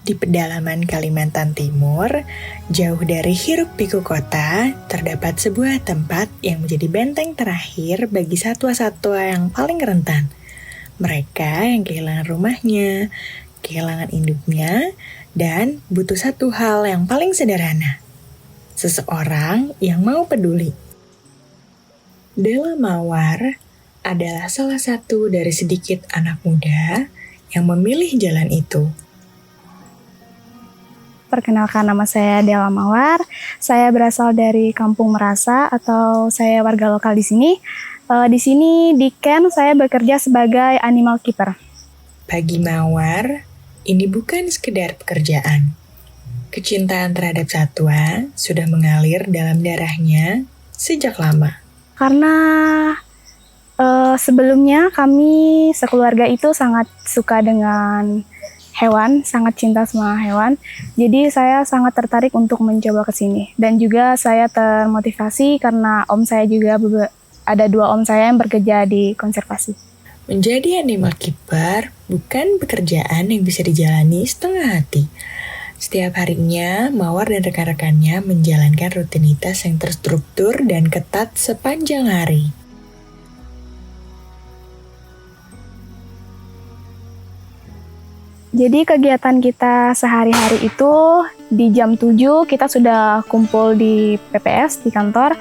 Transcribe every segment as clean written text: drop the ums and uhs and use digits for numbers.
Di pedalaman Kalimantan Timur, jauh dari hiruk-pikuk kota, terdapat sebuah tempat yang menjadi benteng terakhir bagi satwa-satwa yang paling rentan. Mereka yang kehilangan rumahnya, kehilangan induknya, dan butuh satu hal yang paling sederhana. Seseorang yang mau peduli. Della Mawar adalah salah satu dari sedikit anak muda yang memilih jalan itu. Perkenalkan, nama saya Della Mawar. Saya berasal dari Kampung Merasa atau saya warga lokal di sini. Di sini di Ken saya bekerja sebagai animal keeper. Bagi Mawar, ini bukan sekedar pekerjaan. Kecintaan terhadap satwa sudah mengalir dalam darahnya sejak lama. Karena sebelumnya kami sekeluarga itu sangat suka dengan hewan, sangat cinta sama hewan. Jadi saya sangat tertarik untuk mencoba ke sini. Dan juga saya termotivasi karena om saya juga ada 2 om saya yang bekerja di konservasi. Menjadi animal keeper bukan pekerjaan yang bisa dijalani setengah hati. Setiap harinya, Mawar dan rekan-rekannya menjalankan rutinitas yang terstruktur dan ketat sepanjang hari. Jadi kegiatan kita sehari-hari itu di jam 7 kita sudah kumpul di PPS di kantor.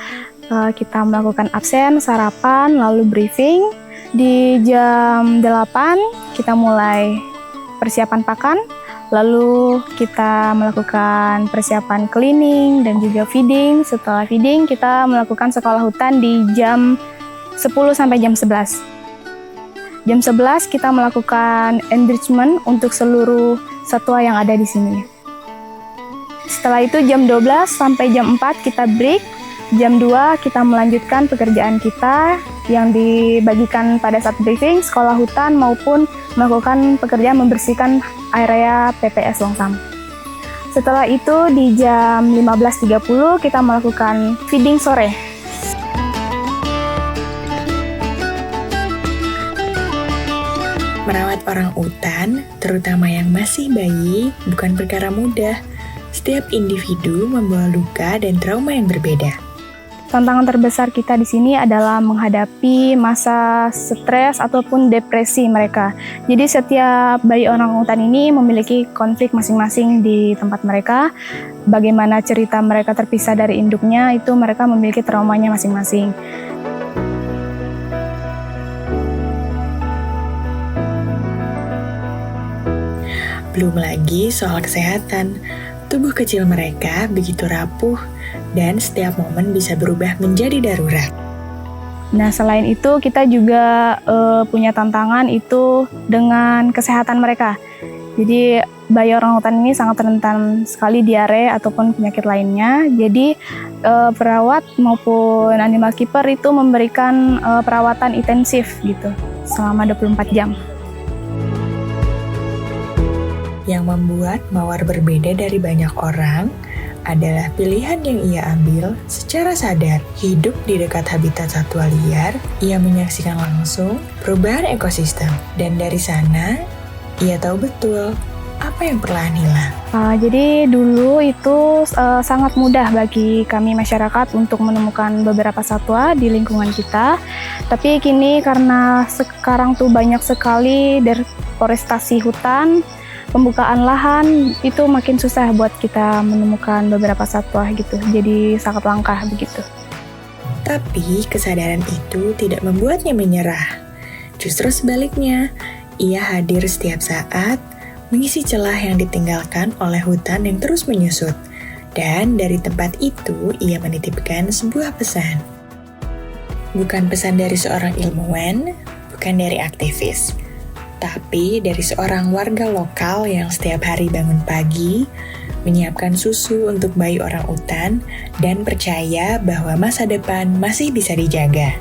Kita melakukan absen, sarapan, lalu briefing. Di jam 8 kita mulai persiapan pakan. Lalu kita melakukan persiapan cleaning dan juga feeding. Setelah feeding kita melakukan sekolah hutan di jam 10 sampai jam 11. Jam 11 kita melakukan enrichment untuk seluruh satwa yang ada di sini. Setelah itu jam 12 sampai jam 4 kita break. Jam 2 kita melanjutkan pekerjaan kita yang dibagikan pada saat briefing, sekolah hutan maupun melakukan pekerjaan membersihkan area PPS Longsam. Setelah itu di jam 15.30 kita melakukan feeding sore. Merawat orang utan, terutama yang masih bayi, bukan perkara mudah. Setiap individu membawa luka dan trauma yang berbeda. Tantangan terbesar kita di sini adalah menghadapi masa stres ataupun depresi mereka. Jadi setiap bayi orang utan ini memiliki konflik masing-masing di tempat mereka. Bagaimana cerita mereka terpisah dari induknya, itu mereka memiliki traumanya masing-masing. Belum lagi soal kesehatan, tubuh kecil mereka begitu rapuh dan setiap momen bisa berubah menjadi darurat. Nah, selain itu kita juga punya tantangan itu dengan kesehatan mereka. Jadi bayi orang hutan ini sangat rentan sekali diare ataupun penyakit lainnya. Jadi perawat maupun animal keeper itu memberikan perawatan intensif gitu selama 24 jam. Yang membuat Mawar berbeda dari banyak orang adalah pilihan yang ia ambil secara sadar. Hidup di dekat habitat satwa liar, ia menyaksikan langsung perubahan ekosistem. Dan dari sana, ia tahu betul apa yang perlahan hilang. Jadi dulu itu sangat mudah bagi kami masyarakat untuk menemukan beberapa satwa di lingkungan kita. Tapi kini karena sekarang tuh banyak sekali deforestasi hutan, pembukaan lahan, itu makin susah buat kita menemukan beberapa satwa gitu. Jadi sangat langka begitu. Tapi kesadaran itu tidak membuatnya menyerah. Justru sebaliknya, ia hadir setiap saat, mengisi celah yang ditinggalkan oleh hutan yang terus menyusut. Dan dari tempat itu, ia menitipkan sebuah pesan. Bukan pesan dari seorang ilmuwan, bukan dari aktivis, tapi dari seorang warga lokal yang setiap hari bangun pagi, menyiapkan susu untuk bayi orang utan, dan percaya bahwa masa depan masih bisa dijaga.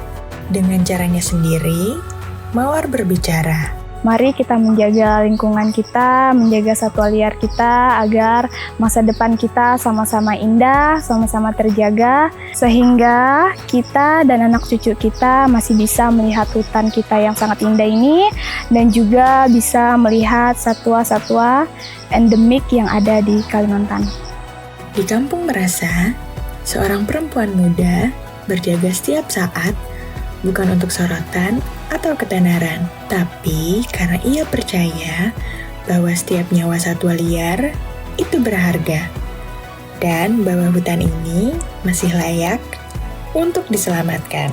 Dengan caranya sendiri, Mawar berbicara, Mari kita menjaga lingkungan kita, menjaga satwa liar kita agar masa depan kita sama-sama indah, sama-sama terjaga, sehingga kita dan anak cucu kita masih bisa melihat hutan kita yang sangat indah ini dan juga bisa melihat satwa-satwa endemik yang ada di Kalimantan. Di Kampung Merasa, seorang perempuan muda berjaga setiap saat bukan untuk sorotan atau ketenaran, tapi karena ia percaya bahwa setiap nyawa satwa liar itu berharga dan bahwa hutan ini masih layak untuk diselamatkan.